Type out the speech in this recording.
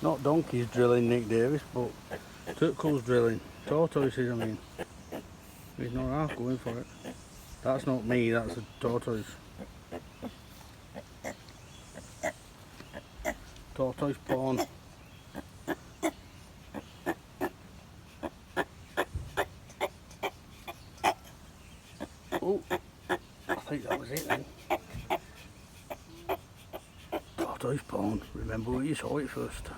Not donkeys drilling Nick Davis, but turtles drilling. Tortoises, I mean. He's not half going for it. That's not me, that's a tortoise. Tortoise porn. Oh, I think that was it then. Tortoise porn. Remember where you saw it first.